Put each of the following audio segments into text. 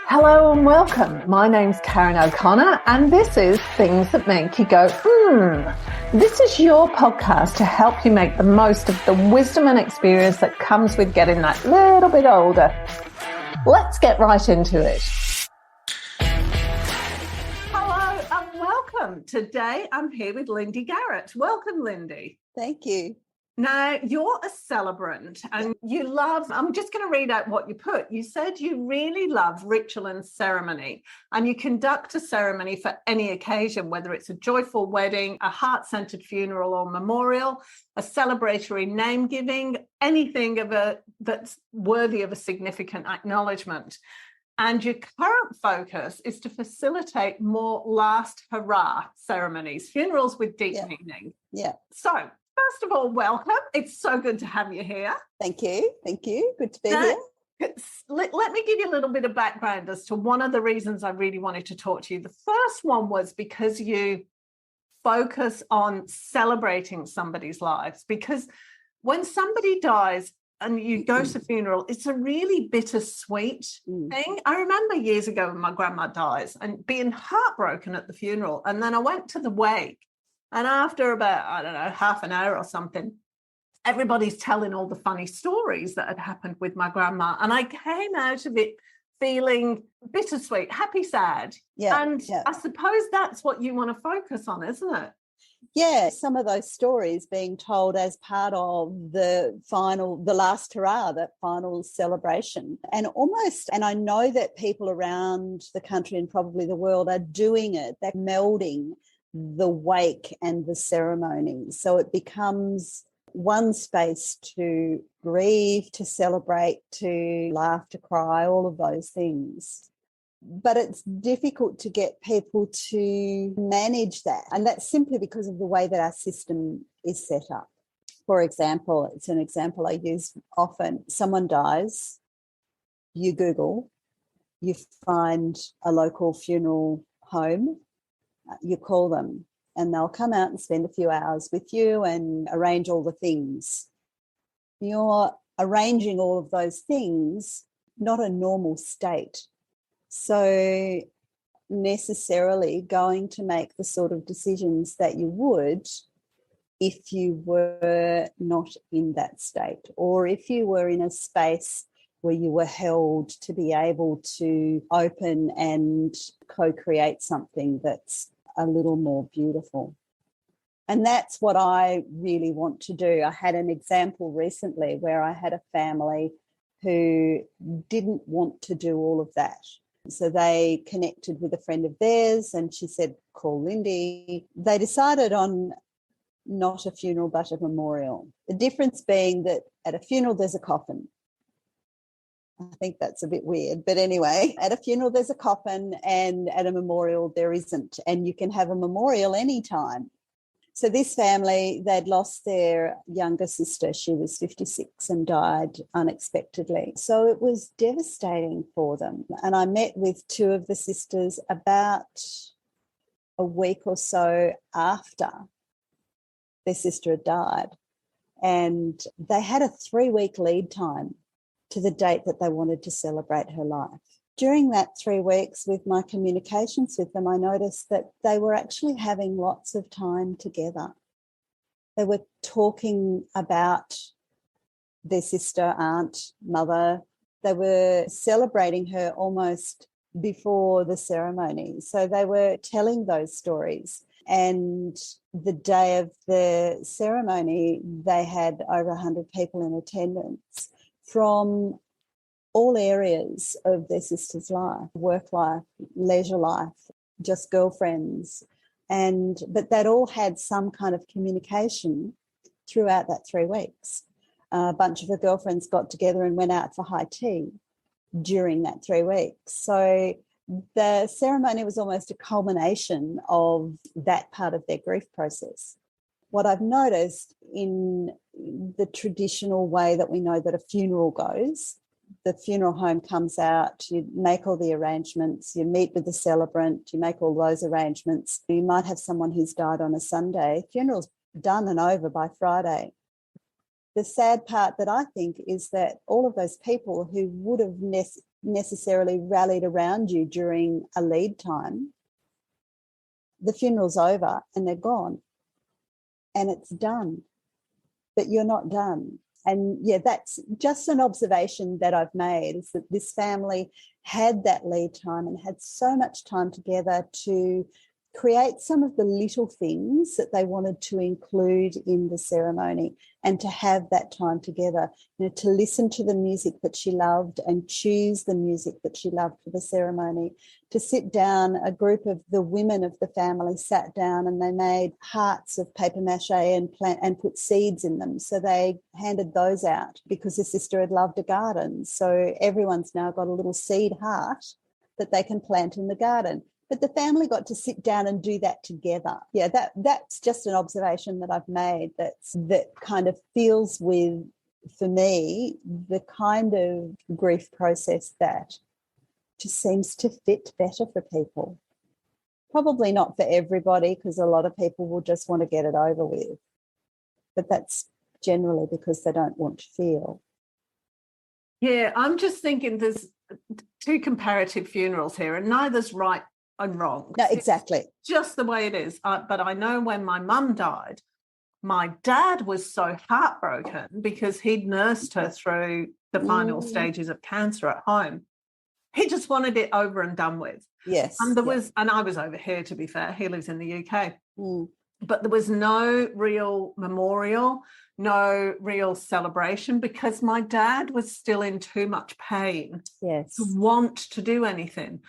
Hello and welcome. My name's Karen O'Connor and this is Things That Make You Go, This is your podcast to help you make the most of the wisdom and experience that comes with getting that little bit older. Let's get right into it. Hello and welcome. Today I'm here with Lindee Garrett. Welcome, Lindee. Thank you. Now, you're a celebrant and you love, I'm just going to read out what you put. You said you really love ritual and ceremony, and you conduct a ceremony for any occasion, whether it's a joyful wedding, a heart-centered funeral or memorial, a celebratory name giving, anything that's worthy of a significant acknowledgement. And your current focus is to facilitate more last hurrah ceremonies, funerals with deep meaning. Yeah. So, first of all, welcome. It's so good to have you here. Thank you. Thank you. Good to be here. Let me give you a little bit of background as to one of the reasons I really wanted to talk to you. The first one was because you focus on celebrating somebody's lives. Because when somebody dies and you go to a funeral, it's a really bittersweet thing. I remember years ago when my grandma dies and being heartbroken at the funeral. And then I went to the wake. And after about, I don't know, half an hour or something, everybody's telling all the funny stories that had happened with my grandma. And I came out of it feeling bittersweet, happy, sad. I suppose that's what you want to focus on, isn't it? Yeah, some of those stories being told as part of the last hurrah, that final celebration. And I know that people around the country and probably the world are doing it. They're melding the wake and the ceremony. So it becomes one space to grieve, to celebrate, to laugh, to cry, all of those things. But it's difficult to get people to manage that. And that's simply because of the way that our system is set up. For example, it's an example I use often. Someone dies, you Google, you find a local funeral home, you call them and they'll come out and spend a few hours with you and arrange all the things. You're arranging all of those things, not a normal state. So necessarily going to make the sort of decisions that you would if you were not in that state, or if you were in a space where you were held to be able to open and co-create something that's a little more beautiful. And that's what I really want to do. I had an example recently where I had a family who didn't want to do all of that. So they connected with a friend of theirs and she said, call Lindee. They decided on not a funeral but a memorial. The difference being that at a funeral there's a coffin. I think that's a bit weird. But anyway, at a funeral, there's a coffin and at a memorial, there isn't. And you can have a memorial anytime. So this family, they'd lost their younger sister. She was 56 and died unexpectedly. So it was devastating for them. And I met with two of the sisters about a week or so after their sister had died. And they had a 3-week lead time to the date that they wanted to celebrate her life. During that 3 weeks with my communications with them, I noticed that they were actually having lots of time together. They were talking about their sister, aunt, mother. They were celebrating her almost before the ceremony. So they were telling those stories. And the day of the ceremony, they had over 100 people in attendance from all areas of their sister's life, work life, leisure life, just girlfriends. But they'd all had some kind of communication throughout that 3 weeks. A bunch of her girlfriends got together and went out for high tea during that 3 weeks. So the ceremony was almost a culmination of that part of their grief process. What I've noticed in the traditional way that we know that a funeral goes, the funeral home comes out, you make all the arrangements, you meet with the celebrant, you make all those arrangements. You might have someone who's died on a Sunday. Funeral's done and over by Friday. The sad part that I think is that all of those people who would have necessarily rallied around you during a lead time, the funeral's over and they're gone and it's done, but you're not done. And yeah, that's just an observation that I've made, is that this family had that lead time and had so much time together to create some of the little things that they wanted to include in the ceremony, and to have that time together, to listen to the music that she loved and choose the music that she loved for the ceremony, to sit down. A group of the women of the family sat down and they made hearts of paper mache and put seeds in them. So they handed those out because the sister had loved a garden. So everyone's now got a little seed heart that they can plant in the garden. But the family got to sit down and do that together. Yeah, that's just an observation that I've made that kind of feels with, for me, the kind of grief process that just seems to fit better for people. Probably not for everybody, because a lot of people will just want to get it over with. But that's generally because they don't want to feel. Yeah, I'm just thinking there's two comparative funerals here, and neither's right and wrong. No, exactly. It's just the way it is. But I know when my mum died, my dad was so heartbroken because he'd nursed her through the final stages of cancer at home. He just wanted it over and done with. Yes. And and I was over here, to be fair. He lives in the UK. Mm. But there was no real memorial, no real celebration, because my dad was still in too much pain to want to do anything.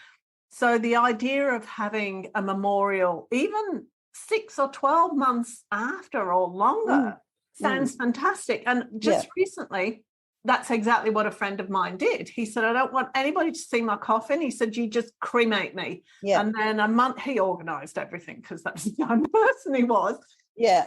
So the idea of having a memorial, even 6 or 12 months after or longer, sounds fantastic. And just recently, that's exactly what a friend of mine did. He said, I don't want anybody to see my coffin. He said, you just cremate me. Yeah. And then a month, he organised everything, because that's the young person he was. Yeah.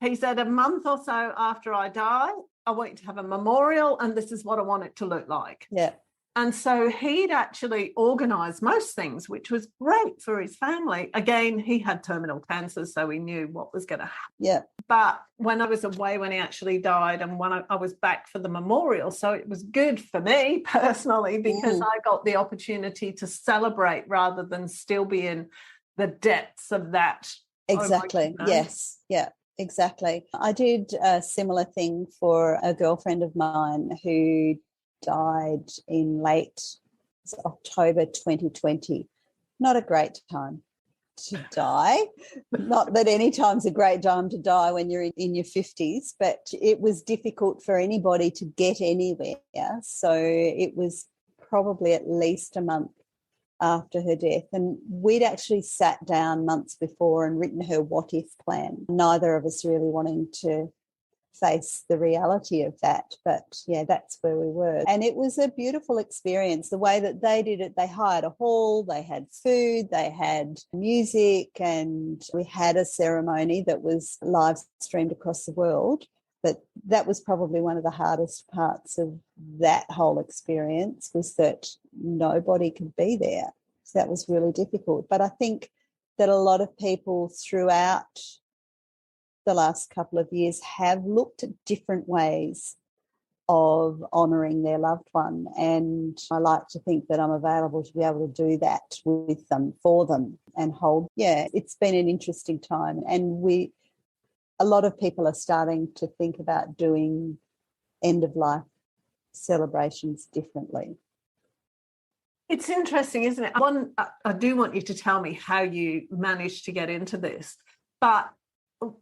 He said, a month or so after I die, I want you to have a memorial, and this is what I want it to look like. Yeah. And so he'd actually organised most things, which was great for his family. Again, he had terminal cancer, so he knew what was going to happen. Yeah. But when I was away, when he actually died, and when I was back for the memorial, so it was good for me personally, because I got the opportunity to celebrate rather than still be in the depths of that. Exactly. Yes. Yeah. Exactly. I did a similar thing for a girlfriend of mine who died in late October 2020. Not a great time to die. Not that any time's a great time to die when you're in your 50s, but it was difficult for anybody to get anywhere. So it was probably at least a month after her death. And we'd actually sat down months before and written her what-if plan. Neither of us really wanting to face the reality of that, but yeah, that's where we were. And it was a beautiful experience. The way that they did it, they hired a hall, they had food, they had music, and we had a ceremony that was live streamed across the world. But that was probably one of the hardest parts of that whole experience, was that nobody could be there. So that was really difficult. But I think that a lot of people throughout the last couple of years have looked at different ways of honouring their loved one. And I like to think that I'm available to be able to do that with them, for them, and hold. Yeah, it's been an interesting time. And a lot of people are starting to think about doing end-of-life celebrations differently. It's interesting, isn't it? I do want you to tell me how you managed to get into this. But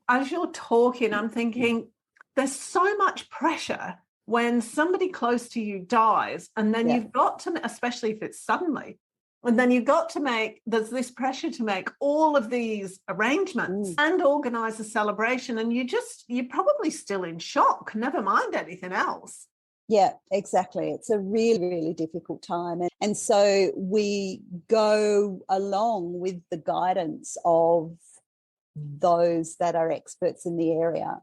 as you're talking, I'm thinking there's so much pressure when somebody close to you dies, and then you've got to, especially if it's suddenly, and then you've got to there's this pressure to make all of these arrangements and organise a celebration, and you're probably still in shock, never mind anything else. Yeah, exactly. It's a really, really difficult time. And so we go along with the guidance of those that are experts in the area,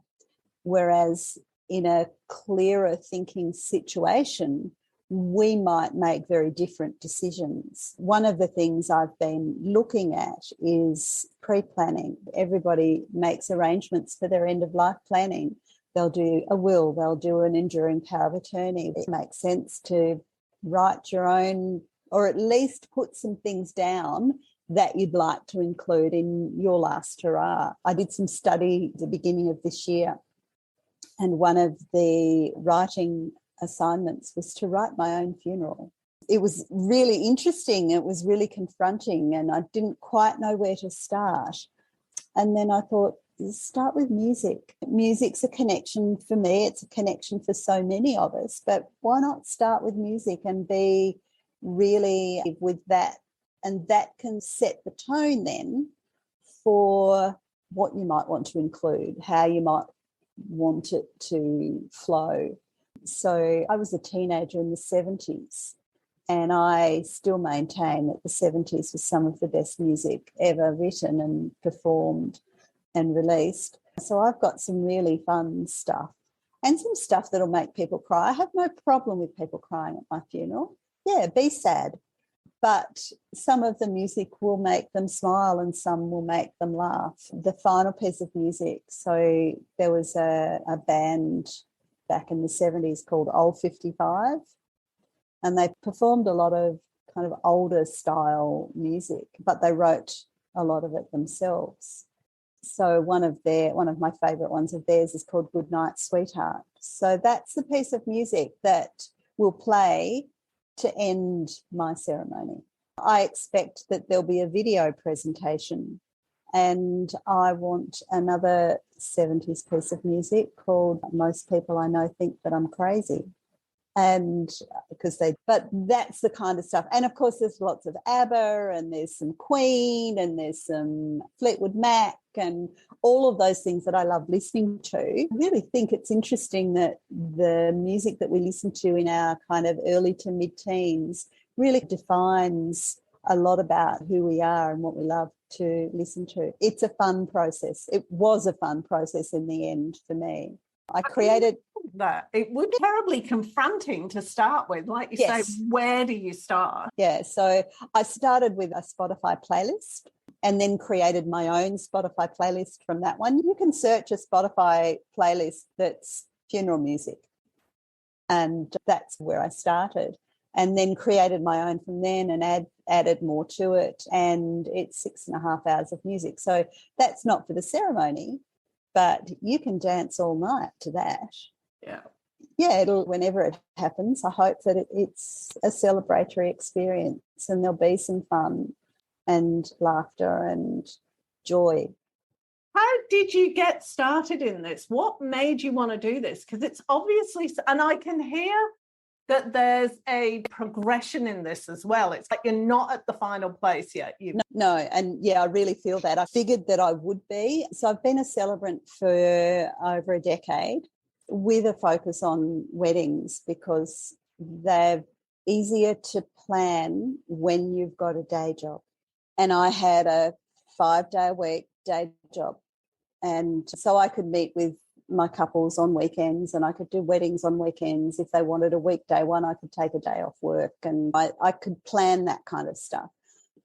whereas in a clearer thinking situation, we might make very different decisions. One of the things I've been looking at is pre-planning. Everybody makes arrangements for their end-of-life planning. They'll do a will, they'll do an enduring power of attorney. It makes sense to write your own, or at least put some things down that you'd like to include in your last hurrah. I did some study at the beginning of this year, and one of the writing assignments was to write my own funeral. It was really interesting. It was really confronting, and I didn't quite know where to start. And then I thought, start with music. Music's a connection for me. It's a connection for so many of us, but why not start with music and be really with that? And that can set the tone then for what you might want to include, how you might want it to flow. So I was a teenager in the 70s, and I still maintain that the 70s was some of the best music ever written and performed and released. So I've got some really fun stuff and some stuff that'll make people cry. I have no problem with people crying at my funeral. Yeah, be sad. But some of the music will make them smile and some will make them laugh. The final piece of music, so there was a band back in the 70s called Old 55, and they performed a lot of kind of older style music, but they wrote a lot of it themselves. So one of my favourite ones of theirs is called Good Night, Sweetheart. So that's the piece of music that will play to end my ceremony. I expect that there'll be a video presentation, and I want another 70s piece of music called Most People I Know Think That I'm Crazy. And but that's the kind of stuff. And of course, there's lots of ABBA, and there's some Queen, and there's some Fleetwood Mac, and all of those things that I love listening to. I really think it's interesting that the music that we listen to in our kind of early to mid-teens really defines a lot about who we are and what we love to listen to. It's a fun process. It was a fun process in the end for me. I created that. It would be terribly confronting to start with. Like you say, where do you start? Yeah, so I started with a Spotify playlist and then created my own Spotify playlist from that one. You can search a Spotify playlist that's funeral music, and that's where I started, and then created my own from then and added more to it, and it's 6.5 hours of music. So that's not for the ceremony, but you can dance all night to that. Yeah, whenever it happens, I hope that it's a celebratory experience and there'll be some fun and laughter and joy. How did you get started in this? What made you want to do this? Because it's obviously, and I can hear that there's a progression in this as well. It's like you're not at the final place yet. No, and yeah, I really feel that. I figured that I would be. So I've been a celebrant for over a decade with a focus on weddings because they're easier to plan when you've got a day job. And I had a 5-day-a-week day job. And so I could meet with my couples on weekends, and I could do weddings on weekends. If they wanted a weekday one, I could take a day off work, and I could plan that kind of stuff.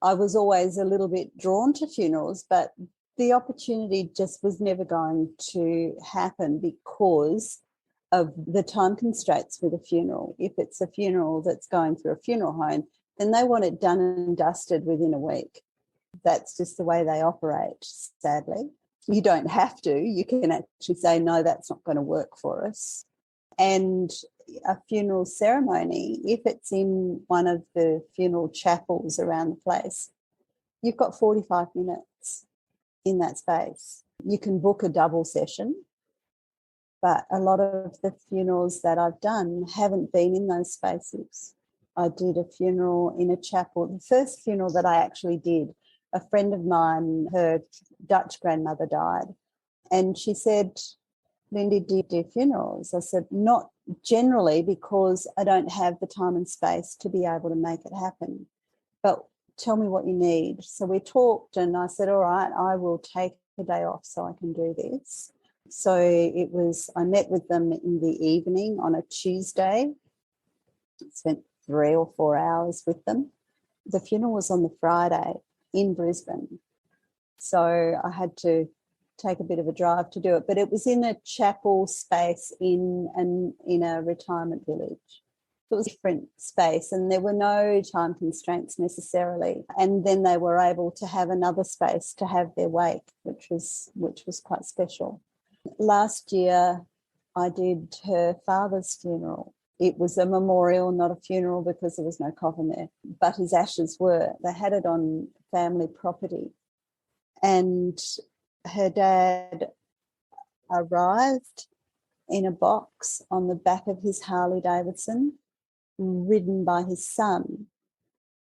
I was always a little bit drawn to funerals, but the opportunity just was never going to happen because of the time constraints with a funeral. If it's a funeral that's going through a funeral home, then they want it done and dusted within a week. That's just the way they operate, sadly. You don't have to. You can actually say, no, that's not going to work for us. And a funeral ceremony, if it's in one of the funeral chapels around the place, you've got 45 minutes in that space. You can book a double session, but a lot of the funerals that I've done haven't been in those spaces. I did a funeral in a chapel. The first funeral that I actually did, a friend of mine, her Dutch grandmother died, and she said, Lindee, do you do funerals? I said, not generally, because I don't have the time and space to be able to make it happen. But tell me what you need. So we talked, and I said, all right, I will take a day off so I can do this. So I met with them in the evening on a Tuesday, spent 3 or 4 hours with them. The funeral was on the Friday in Brisbane. So I had to take a bit of a drive to do it, but it was in a chapel space in a retirement village. It was a different space, and there were no time constraints necessarily. And then they were able to have another space to have their wake, which was quite special. Last year, I did her father's funeral. It was a memorial, not a funeral, because there was no coffin there, but his ashes were. They had it on family property. And her dad arrived in a box on the back of his Harley Davidson, ridden by his son.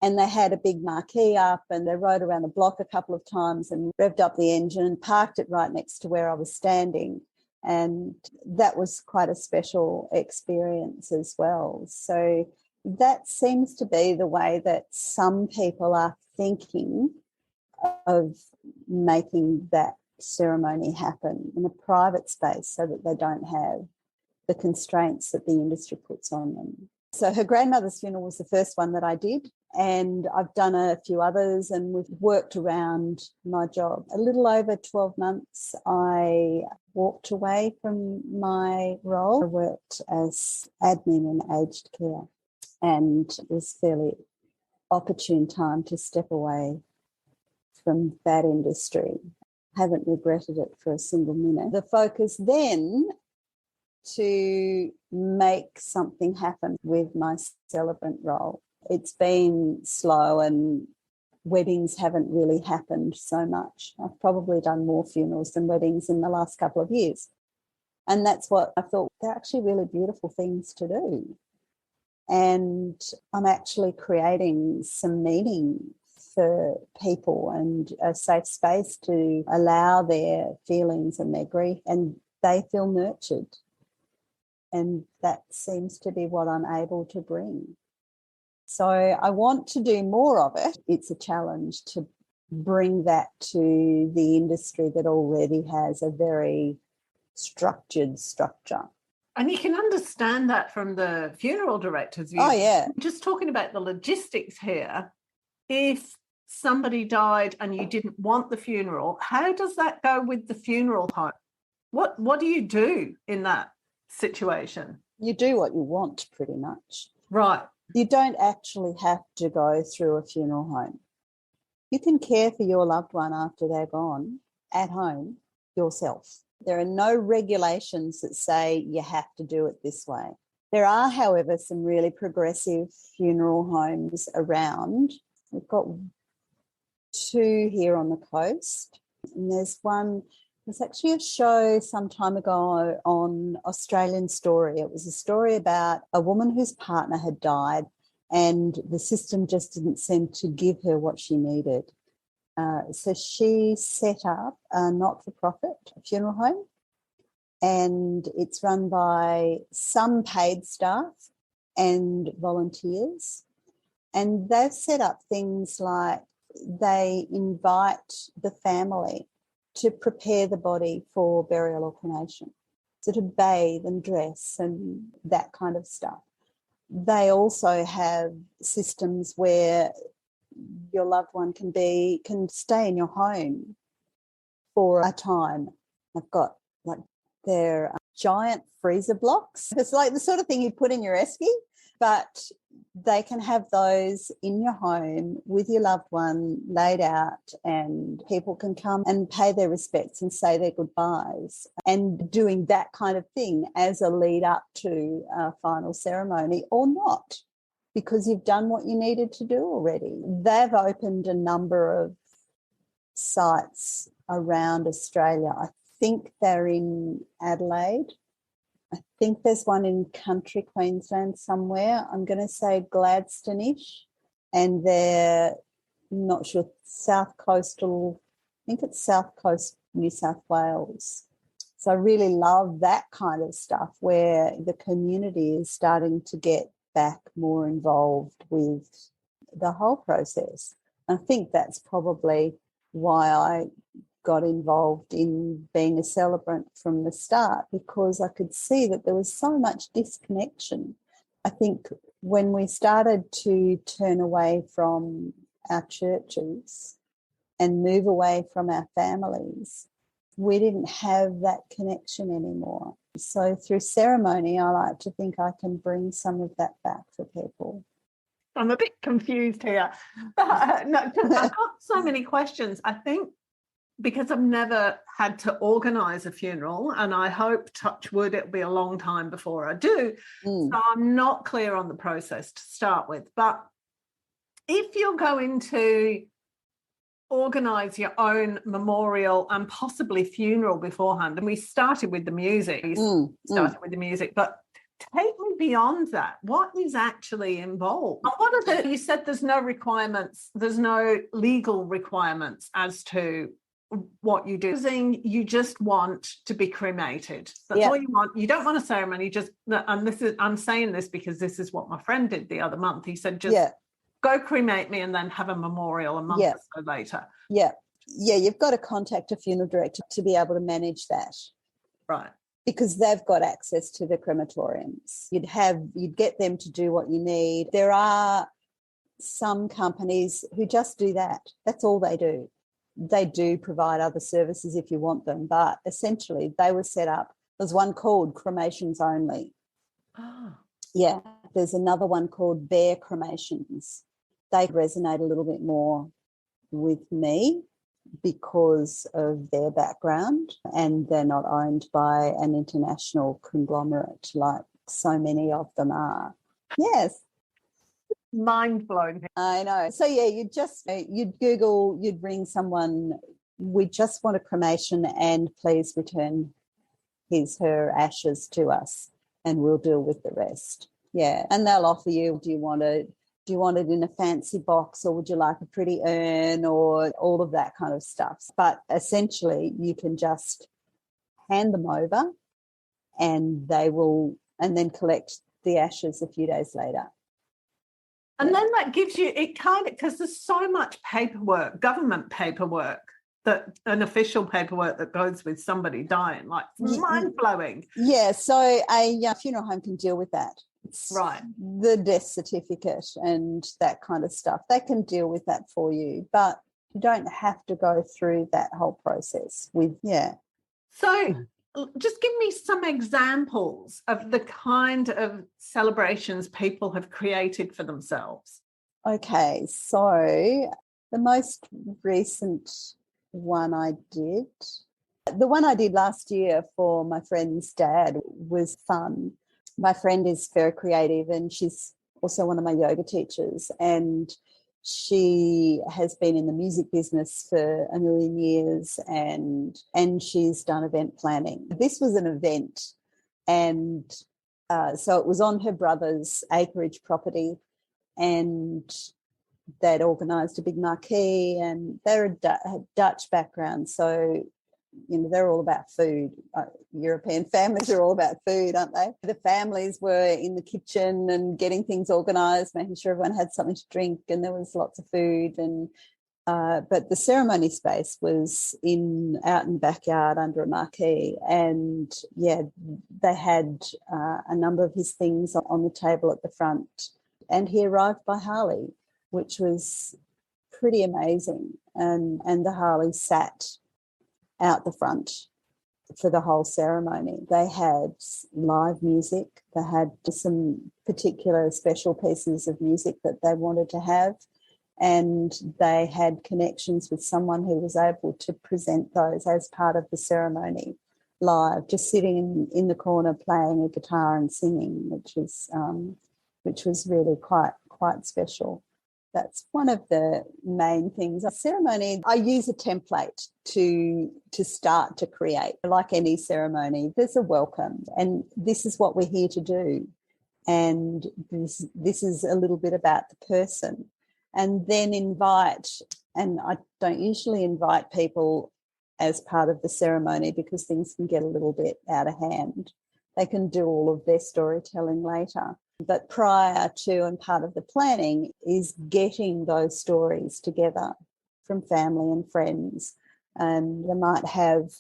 And they had a big marquee up, and they rode around the block a couple of times and revved up the engine and parked it right next to where I was standing. And that was quite a special experience as well. So that seems to be the way that some people are thinking of making that ceremony happen in a private space so that they don't have the constraints that the industry puts on them. So her grandmother's funeral was the first one that I did, and I've done a few others, and we've worked around my job. A little over 12 months, I walked away from my role. I worked as admin in aged care, and it was a fairly opportune time to step away from that industry. Haven't regretted it for a single minute. The focus then to make something happen with my celebrant role. It's been slow, and weddings haven't really happened so much. I've probably done more funerals than weddings in the last couple of years. And that's what I thought, they're actually really beautiful things to do. And I'm actually creating some meaning for people and a safe space to allow their feelings and their grief, and they feel nurtured. And that seems to be what I'm able to bring. So I want to do more of it. It's a challenge to bring that to the industry that already has a very structured structure. And you can understand that from the funeral director's view. Oh, yeah. Just talking about the logistics here, if somebody died and you didn't want the funeral, how does that go with the funeral home? What do you do in that situation? You do what you want, pretty much. Right. You don't actually have to go through a funeral home. You can care for your loved one after they're gone at home yourself. There are no regulations that say you have to do it this way. There are, however, some really progressive funeral homes around. We've got 2 here on the coast, and there's actually a show some time ago on Australian Story. It was a story about a woman whose partner had died, and the system just didn't seem to give her what she needed. So she set up a not-for-profit funeral home, and it's run by some paid staff and volunteers. And they've set up things like they invite the family to prepare the body for burial or cremation, so to bathe and dress and that kind of stuff. They also have systems where your loved one can stay in your home for a time. They've got like their giant freezer blocks. It's like the sort of thing you put in your esky, but they can have those in your home with your loved one laid out, and people can come and pay their respects and say their goodbyes, and doing that kind of thing as a lead up to a final ceremony or not, because you've done what you needed to do already. They've opened a number of sites around Australia. I think they're in Adelaide. I think there's one in country Queensland somewhere. I'm going to say Gladstone-ish. And they're, not sure, South Coastal, I think it's South Coast New South Wales. So I really love that kind of stuff where the community is starting to get back more involved with the whole process. I think that's probably why I got involved in being a celebrant from the start, because I could see that there was so much disconnection. I think when we started to turn away from our churches and move away from our families, we didn't have that connection anymore. So through ceremony, I like to think I can bring some of that back for people. I'm a bit confused here. No, 'cause I've got so many questions. I think because I've never had to organise a funeral, and I hope, touch wood, it'll be a long time before I do. So I'm not clear on the process to start with. But if you're going to organise your own memorial and possibly funeral beforehand, and we started with the music, but take me beyond that. What is actually involved? And you said there's no requirements, there's no legal requirements as to what you do. You just want to be cremated. That's all you want. You don't want a ceremony. I'm saying this because this is what my friend did the other month. He said, go cremate me and then have a memorial a month or so later. You've got to contact a funeral director to be able to manage that. Right. Because they've got access to the crematoriums. You'd get them to do what you need. There are some companies who just do that. That's all they do. They do provide other services if you want them, but essentially they were set up. There's one called Cremations Only. Oh. Yeah, there's another one called Bare Cremations. They resonate a little bit more with me because of their background, and they're not owned by an international conglomerate like so many of them are. Yes. Mind blown. I know. So you'd Google, you'd ring someone, we just want a cremation and please return her ashes to us and we'll deal with the rest. Yeah. And they'll offer you, do you want it in a fancy box, or would you like a pretty urn, or all of that kind of stuff. But essentially you can just hand them over and and then collect the ashes a few days later. And then that gives you, because there's so much paperwork, government paperwork, an official paperwork that goes with somebody dying, like mind-blowing. Yeah, so a funeral home can deal with that. Right. The death certificate and that kind of stuff. They can deal with that for you, but you don't have to go through that whole process So just give me some examples of the kind of celebrations people have created for themselves. Okay, so the most recent one I did, the one I did last year for my friend's dad, was fun. My friend is very creative and she's also one of my yoga teachers, and she has been in the music business for a million years, and she's done event planning. This was an event, and so it was on her brother's acreage property, and they'd organised a big marquee, and they're a Dutch background, so they're all about food. European families are all about food, aren't they? The families were in the kitchen and getting things organised, making sure everyone had something to drink, and there was lots of food. And but the ceremony space was out in the backyard under a marquee, and they had a number of his things on the table at the front. And he arrived by Harley, which was pretty amazing. And the Harley sat out the front for the whole ceremony. They had live music. They had some particular special pieces of music that they wanted to have, and they had connections with someone who was able to present those as part of the ceremony live, just sitting in the corner playing a guitar and singing, which was really quite special. That's one of the main things. A ceremony, I use a template to start to create. Like any ceremony, there's a welcome, and this is what we're here to do. And this is a little bit about the person. And then invite, and I don't usually invite people as part of the ceremony because things can get a little bit out of hand. They can do all of their storytelling later. But prior to and part of the planning is getting those stories together from family and friends. And they might have,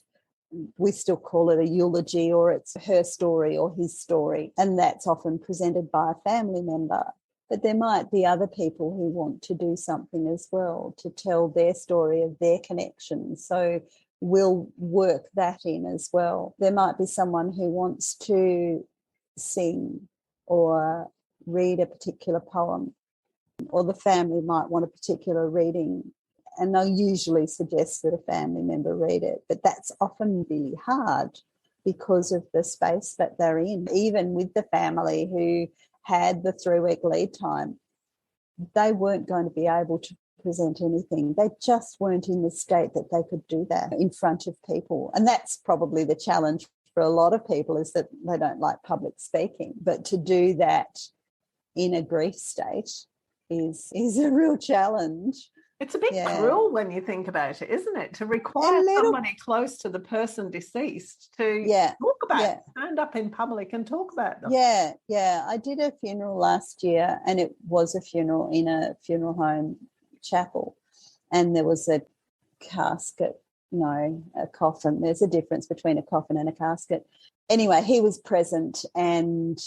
we still call it a eulogy, or it's her story or his story. And that's often presented by a family member. But there might be other people who want to do something as well to tell their story of their connection. So we'll work that in as well. There might be someone who wants to sing or read a particular poem, or the family might want a particular reading, and they'll usually suggest that a family member read it. But that's often really hard because of the space that they're in. Even with the family who had the 3-week lead time, they weren't going to be able to present anything. They just weren't in the state that they could do that in front of people. And that's probably the challenge for a lot of people, is that they don't like public speaking. But to do that in a grief state is a real challenge. It's a bit cruel when you think about it, isn't it? To require somebody close to the person deceased to talk about, stand up in public and talk about them. Yeah. I did a funeral last year, and it was a funeral in a funeral home chapel, and there was a casket, a coffin. There's a difference between a coffin and a casket. Anyway, he was present, and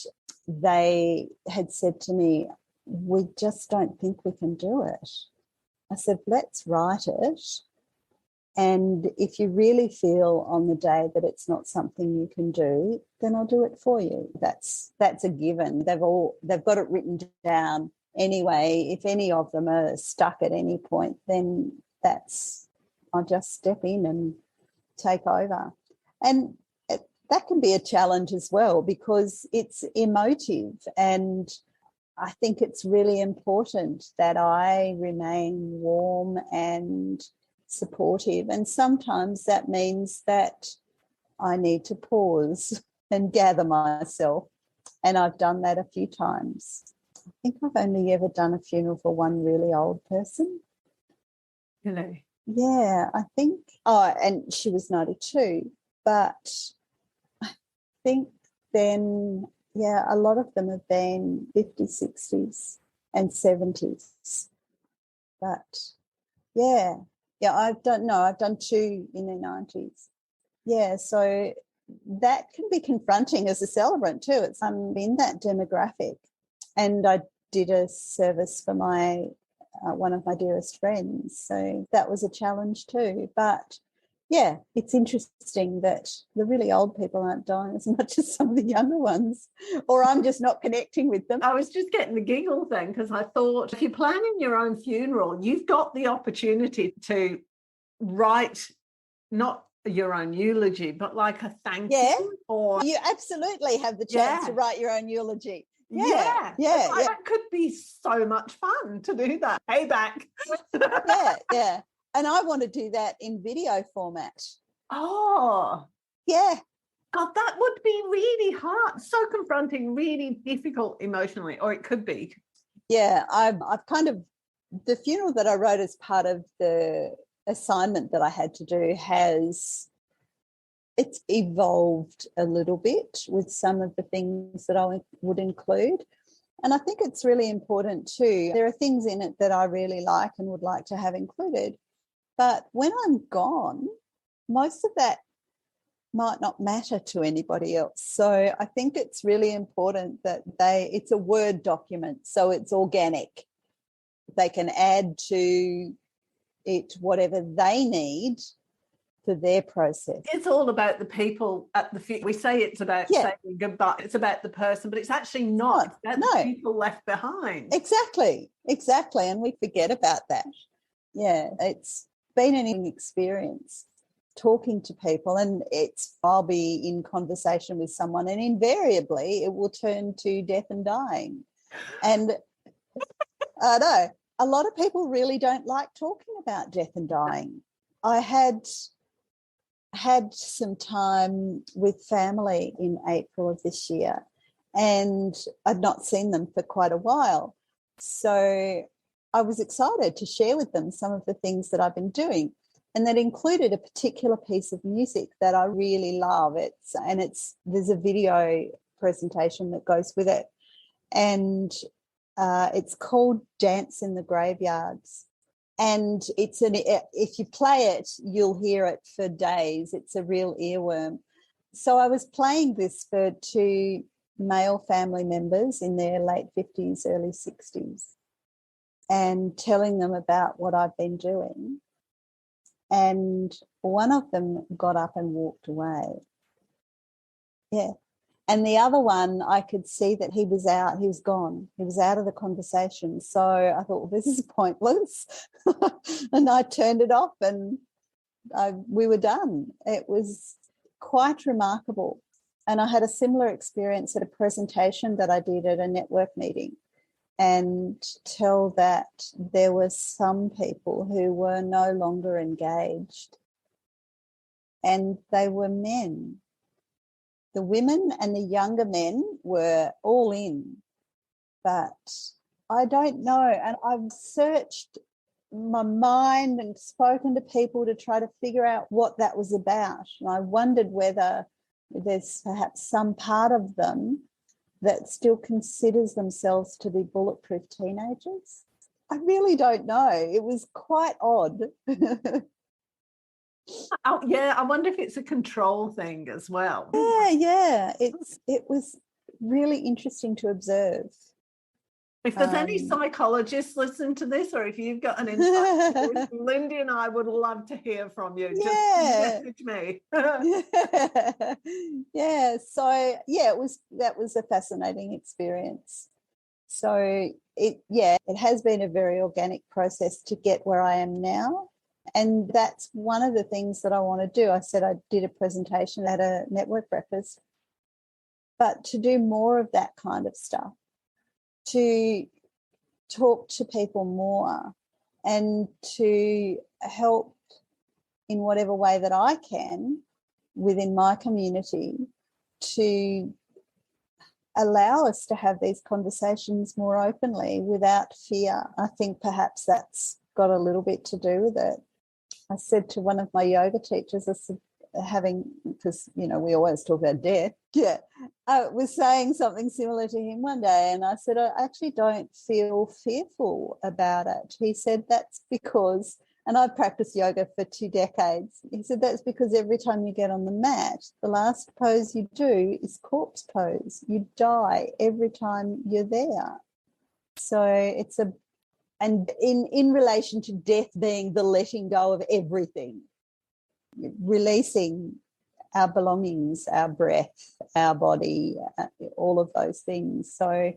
they had said to me, "We just don't think we can do it." I said, "Let's write it. And if you really feel on the day that it's not something you can do, then I'll do it for you." That's a given. They've got it written down anyway. If any of them are stuck at any point, then I'll just step in and take over. And that can be a challenge as well, because it's emotive, and I think it's really important that I remain warm and supportive. And sometimes that means that I need to pause and gather myself. And I've done that a few times. I think I've only ever done a funeral for one really old person. Really? Yeah, I think. Oh, and she was 92. But I think then, a lot of them have been 50s, 60s and 70s. But, I've done 2 in their 90s. Yeah, so that can be confronting as a celebrant too. It's in that demographic. And I did a service for my one of my dearest friends, so that was a challenge too. But it's interesting that the really old people aren't dying as much as some of the younger ones, or I'm just not connecting with them. I was just getting the giggle then, because I thought, if you're planning your own funeral, you've got the opportunity to write not your own eulogy, but like a thank you. Or you absolutely have the chance to write your own eulogy. Yeah. That could be so much fun to do that. Payback. Yeah. And I want to do that in video format. Oh. Yeah. God, that would be really hard. So confronting, really difficult emotionally, or it could be. Yeah, I've kind of, the funeral that I wrote as part of the assignment that I had to do it's evolved a little bit with some of the things that I would include. And I think it's really important too. There are things in it that I really like and would like to have included. But when I'm gone, most of that might not matter to anybody else. So I think it's really important that it's a Word document, so it's organic. They can add to it whatever they need for their process. It's all about the people at the we say it's about saying goodbye, it's about the person, but it's actually not. It's about the people left behind. Exactly. And we forget about that. Yeah, it's been an experience talking to people, and I'll be in conversation with someone, and invariably it will turn to death and dying. And I know a lot of people really don't like talking about death and dying. I had some time with family in April of this year, and I'd not seen them for quite a while. So I was excited to share with them some of the things that I've been doing. And that included a particular piece of music that I really love. There's a video presentation that goes with it. And it's called Dance in the Graveyards. And if you play it, you'll hear it for days. It's a real earworm. So I was playing this for 2 male family members in their late 50s, early 60s, and telling them about what I've been doing. And one of them got up and walked away. Yeah. And the other one, I could see that he was out, he was gone, he was out of the conversation. So I thought, well, this is pointless. And I turned it off and we were done. It was quite remarkable. And I had a similar experience at a presentation that I did at a network meeting, and tell that there were some people who were no longer engaged, and they were men. The women and the younger men were all in, but I don't know. And I've searched my mind and spoken to people to try to figure out what that was about. And I wondered whether there's perhaps some part of them that still considers themselves to be bulletproof teenagers. I really don't know. It was quite odd. Oh, yeah, I wonder if it's a control thing as well. Yeah. It was really interesting to observe. If there's any psychologists listen to this, or if you've got an insight, Lindee and I would love to hear from you. Just message me. Yeah. So that was a fascinating experience. So it has been a very organic process to get where I am now. And that's one of the things that I want to do. I said I did a presentation at a network breakfast, but to do more of that kind of stuff, to talk to people more and to help in whatever way that I can within my community to allow us to have these conversations more openly without fear. I think perhaps that's got a little bit to do with it. I said to one of my yoga teachers, I said, because, we always talk about death. Yeah. I was saying something similar to him one day, and I said, I actually don't feel fearful about it. He said, that's because, and I've practiced yoga for 2 decades. He said, that's because every time you get on the mat, the last pose you do is corpse pose. You die every time you're there. So it's and in relation to death being the letting go of everything, releasing our belongings, our breath, our body, all of those things. So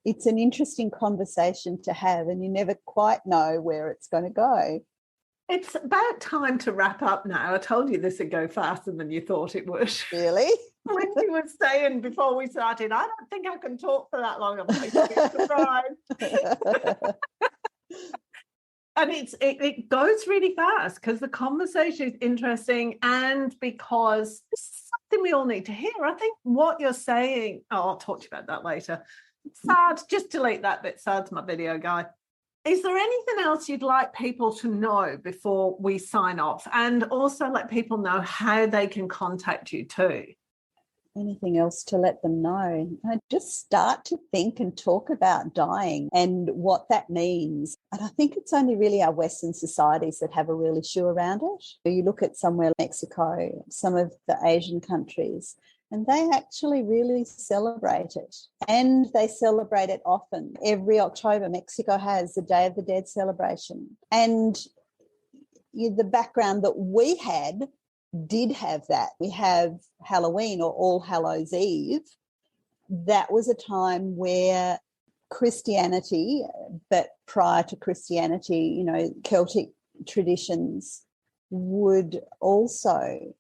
it's an interesting conversation to have, and you never quite know where it's going to go. It's about time to wrap up now. I told you this would go faster than you thought it would. Really? Lindee was saying before we started, I don't think I can talk for that long. I'm like, surprised. And it goes really fast because the conversation is interesting, and because this is something we all need to hear. I think what you're saying, I'll talk to you about that later. Sad, just delete that bit. Sad's my video guy. Is there anything else you'd like people to know before we sign off? And also let people know how they can contact you too. Anything else to let them know? I just start to think and talk about dying and what that means. And I think it's only really our Western societies that have a real issue around it. You look at somewhere like Mexico, some of the Asian countries, and they actually really celebrate it. And they celebrate it often. Every October, Mexico has the Day of the Dead celebration. And the background that we did have that. We have Halloween, or All Hallows Eve. That was a time where Christianity, but prior to Christianity, Celtic traditions would also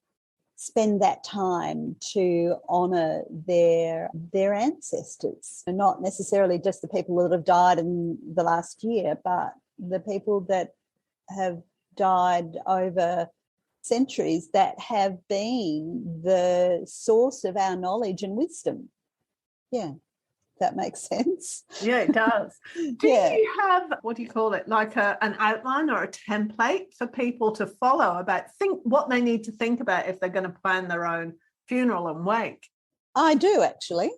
spend that time to honour their ancestors, and not necessarily just the people that have died in the last year, but the people that have died over centuries, that have been the source of our knowledge and wisdom. Yeah, that makes sense. Yeah, it does. Do you have, what do you call it, like an outline or a template for people to follow about what they need to think about if they're going to plan their own funeral and wake? I do, actually.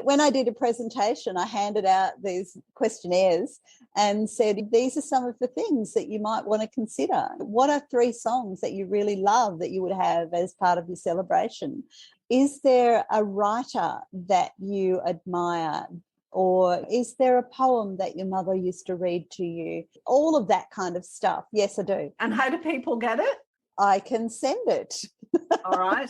When I did a presentation, I handed out these questionnaires and said, these are some of the things that you might want to consider. What are 3 songs that you really love that you would have as part of your celebration? Is there a writer that you admire? Or is there a poem that your mother used to read to you? All of that kind of stuff. Yes, I do. And how do people get it? I can send it. All right.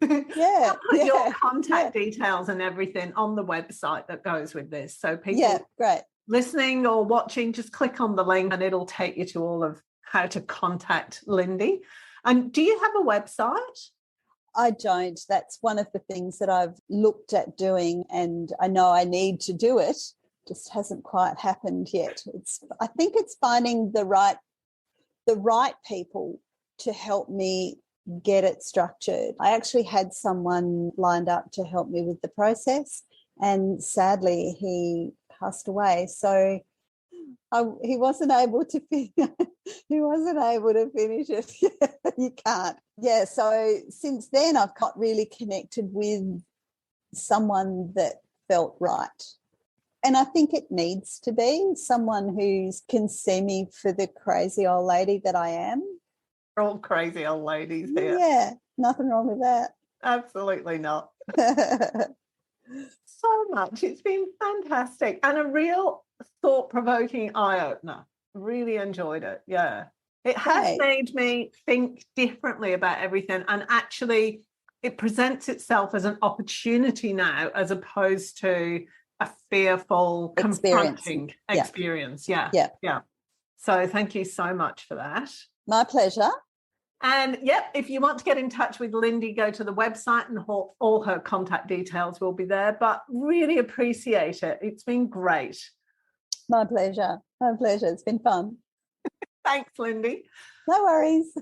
Yeah. I'll put your contact details and everything on the website that goes with this. So people great. listening or watching, just click on the link and it'll take you to all of how to contact Lindee. And do you have a website? I don't. That's one of the things that I've looked at doing, and I know I need to do it. Just hasn't quite happened yet. I think it's finding the right people to help me get it structured. I actually had someone lined up to help me with the process, and sadly he passed away. So he wasn't able to finish it. You can't. Yeah, so since then I've got really connected with someone that felt right. And I think it needs to be someone who can see me for the crazy old lady that I am. We're all crazy old ladies here. Yeah, nothing wrong with that. Absolutely not. So much. It's been fantastic and a real thought-provoking eye-opener. Really enjoyed it. Yeah. It has made me think differently about everything, and actually it presents itself as an opportunity now as opposed to a fearful, confronting experience. Yeah. So thank you so much for that. My pleasure. And if you want to get in touch with Lindee, go to the website and all her contact details will be there. But really appreciate it. It's been great. My pleasure. My pleasure. It's been fun. Thanks, Lindee. No worries.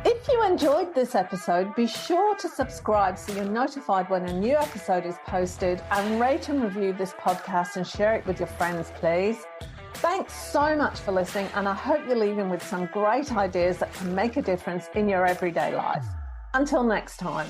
If you enjoyed this episode, be sure to subscribe so you're notified when a new episode is posted, and rate and review this podcast and share it with your friends, please. Thanks so much for listening, and I hope you're leaving with some great ideas that can make a difference in your everyday life. Until next time.